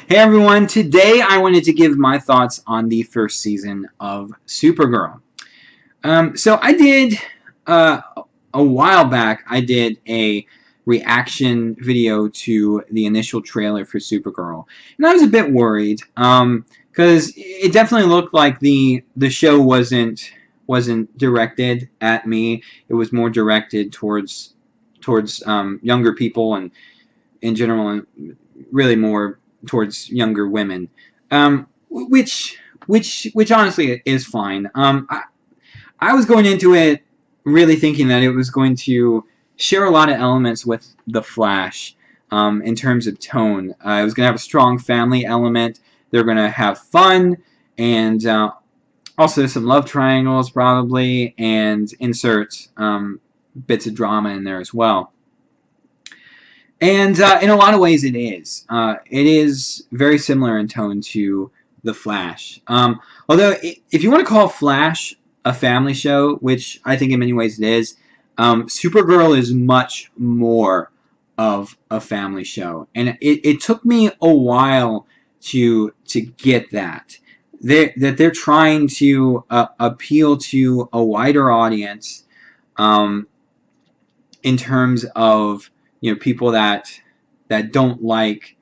Hey everyone, today I wanted to give my thoughts on the first season of Supergirl. So I did, uh, a while back, I did a reaction video to the initial trailer for Supergirl. And I was a bit worried, because it definitely looked like the show wasn't directed at me. It was more directed towards younger people and in general, and really more towards younger women, which honestly is fine. I was going into it really thinking that it was going to share a lot of elements with The Flash, in terms of tone. It was going to have a strong family element. They're going to have fun and also some love triangles probably, and insert bits of drama in there as well. And in a lot of ways, it is. It is very similar in tone to The Flash. Although, if you want to call Flash a family show, which I think in many ways it is, Supergirl is much more of a family show, and it took me a while to get that. They're trying to appeal to a wider audience, um, in terms of people that don't like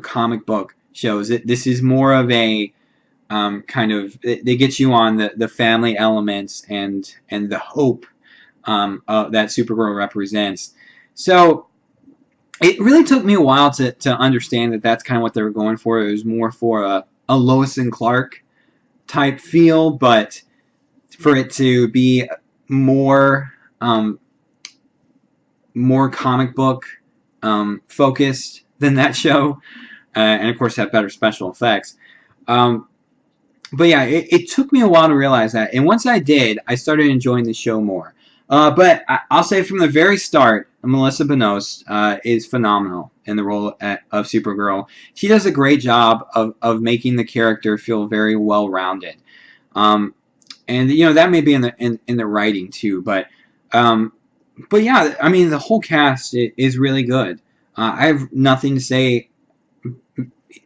comic book shows. This is more of a kind of, they get you on the family elements and the hope that Supergirl represents. So it really took me a while to understand that that's kind of what they were going for. It was more for a Lois and Clark type feel, but for it to be more more comic book focused than that show, and of course have better special effects. Um, but yeah, it took me a while to realize that, and once I did, I started enjoying the show more. But I'll say from the very start, Melissa Benoist is phenomenal in the role of Supergirl. She does a great job of making the character feel very well rounded, and that may be in the writing too, but yeah, I mean, the whole cast is really good. I have nothing to say.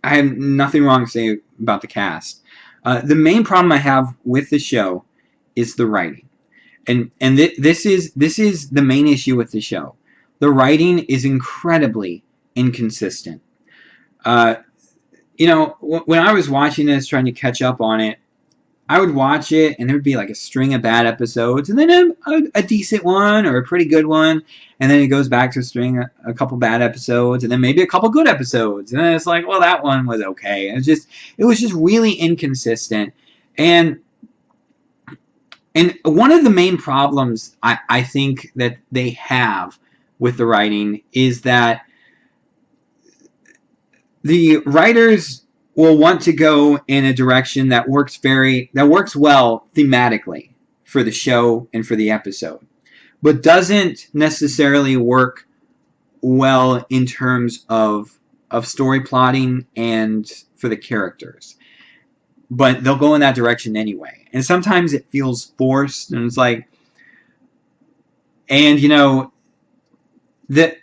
I have nothing wrong to say about the cast. The main problem I have with the show is the writing, and this is the main issue with the show. The writing is incredibly inconsistent. Uh, when I was watching this, trying to catch up on it, I would watch it, and there would be like a string of bad episodes, and then a decent one or a pretty good one, and then it goes back to a string, a couple bad episodes, and then maybe a couple good episodes, and then it's like, well, that one was okay. It was just really inconsistent, and one of the main problems I think that they have with the writing is that the writers will want to go in a direction that works well thematically for the show and for the episode, but doesn't necessarily work well in terms of story plotting and for the characters. But they'll go in that direction anyway, and sometimes it feels forced, and it's like, and the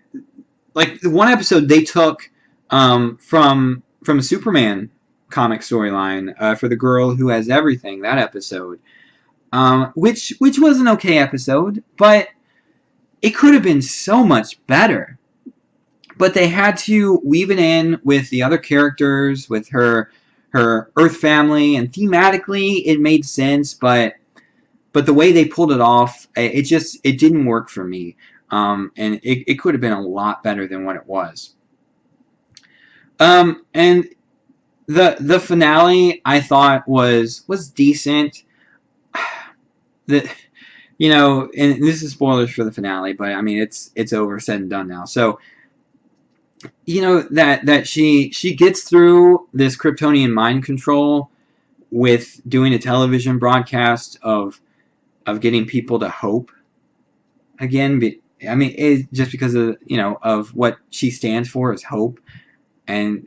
like the one episode they took from a Superman comic storyline, for the girl who has everything. That episode, which was an okay episode, but it could have been so much better. But they had to weave it in with the other characters, with her Earth family, and thematically it made sense, but the way they pulled it off, it didn't work for me. And it could have been a lot better than what it was. And the finale I thought was decent. And this is spoilers for the finale, but I mean it's over, said and done now. So that she gets through this Kryptonian mind control with doing a television broadcast of getting people to hope again. I mean, just because of what she stands for is hope, and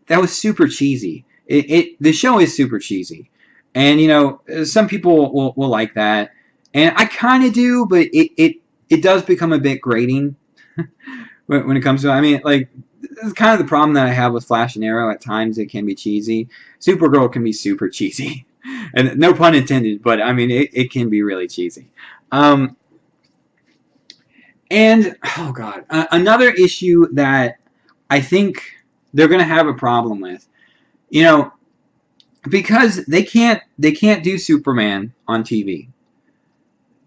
that was super cheesy. The show is super cheesy, and some people will like that, and I kind of do, but it does become a bit grating when it comes to. I mean, like is kind of the problem that I have with Flash and Arrow. At times it can be cheesy. Supergirl can be super cheesy. And no pun intended, but I mean, it can be really cheesy. And, oh god, another issue that I think they're going to have a problem with, you know, because they can't do Superman on TV.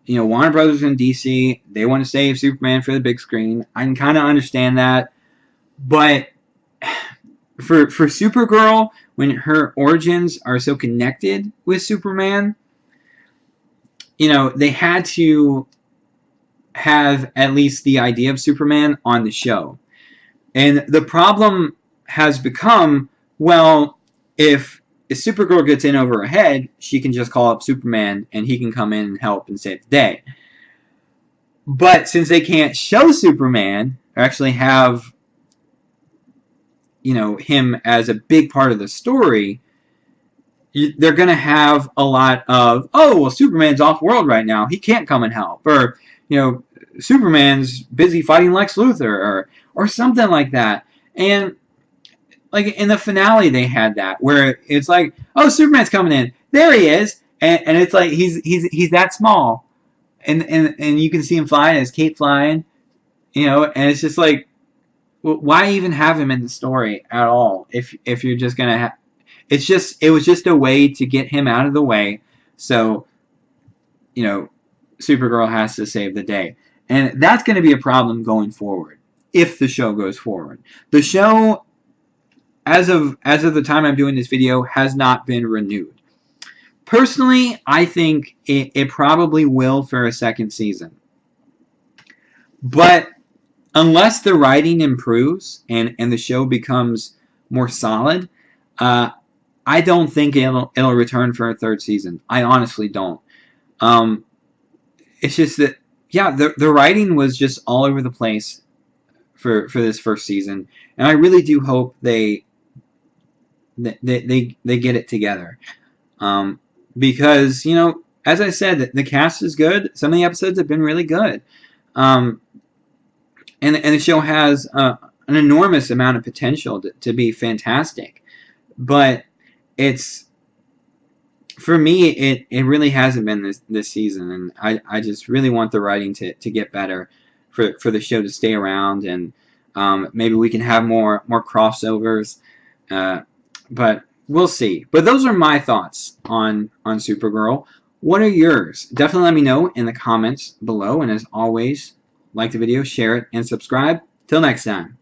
You know, Warner Brothers and DC, they want to save Superman for the big screen. I can kind of understand that. But for Supergirl, when her origins are so connected with Superman, you know, they had to have at least the idea of Superman on the show. And the problem has become, well, if Supergirl gets in over her head, she can just call up Superman and he can come in and help and save the day. But since they can't show Superman, or actually have, you know, him as a big part of the story, they're going to have a lot of, oh, well, Superman's off-world right now. He can't come and help. Or, you know, Superman's busy fighting Lex Luthor, or something like that. And like in the finale, they had that where it's like, oh, Superman's coming in, there he is, and it's like he's that small, and you can see him flying, his cape flying, you know, and it's just like, well, why even have him in the story at all if you're just gonna have, it was just a way to get him out of the way, so, you know, Supergirl has to save the day. And that's going to be a problem going forward if the show goes forward. The show, as of the time I'm doing this video, has not been renewed. Personally, I think it probably will for a second season. But unless the writing improves and the show becomes more solid, I don't think it'll return for a third season. I honestly don't. It's just that, yeah, the writing was just all over the place for this first season, and I really do hope they get it together, because, you know, as I said, the cast is good. Some of the episodes have been really good, and the show has an enormous amount of potential to be fantastic, but it's, for me, it really hasn't been this season, and I just really want the writing to get better for the show to stay around, and maybe we can have more crossovers, but we'll see. But those are my thoughts on Supergirl. What are yours? Definitely let me know in the comments below, and as always, like the video, share it, and subscribe. Till next time.